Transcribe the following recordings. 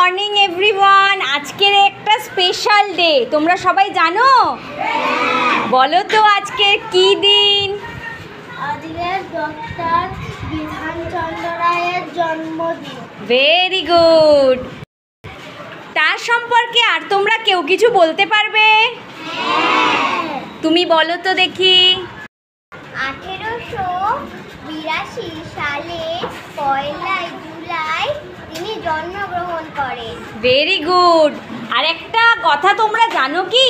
Morning everyone. আজকের একটা special day, তোমরা সবাই জানো? বলো তো আজকের কি দিন? আজকে ডক্টর বিধানচন্দ্র রায়ের জন্মদিন। Very good. তার সম্পর্কে আর তোমরা কেউ কিছু বলতে পারবে? তুমি বলো তো দেখি। 1882 সালে 1 জুলাই তিনি জন্মগ্রহণ করেন। Very good. আর একটা কথা তোমরা জানো কি?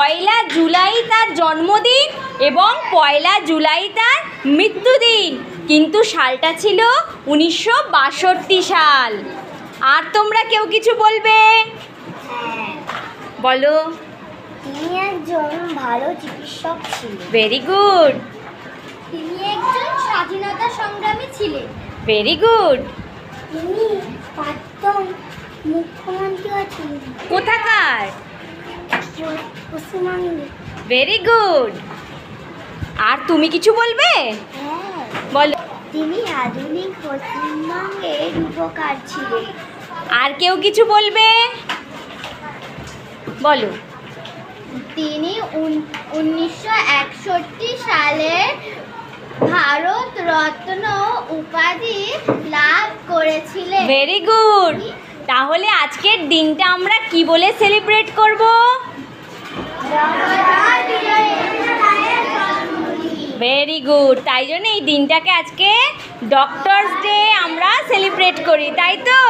1 জুলাই তার জন্মদিন এবং 1 জুলাই তার মৃত্যুদিন, কিন্তু সালটা ছিল 1962 সাল। আর তোমরা কেউ কিছু বলবে? বলো। তিনি একজন ভালো চিকিৎসক ছিলেন। Very good. তিনি একজন স্বাধীনতা সংগ্রামী ছিলেন। Very good. তিনি প্রাক্তন মুখ্যমন্ত্রীও ছিলেন। কোথাকার? পশ্চিমবঙ্গে। Very good. আর তুমি কিছু বলবে? হ্যাঁ, বলো। তিনি আধুনিক পশ্চিমবঙ্গের রূপকার ছিলেন। আর কেউ কিছু বলবে? বলো। তিনি 1961 সালে ভারত রত্ন উপাধি লাভ করেছিলেন। Very good. তাহলে আজকের দিনটা আমরা কি বলে সেলিব্রেট করব? Very good. তাই জন্য এই দিনটাকে আজকে ডক্টরস ডে আমরা সেলিব্রেট করি, তাই তো?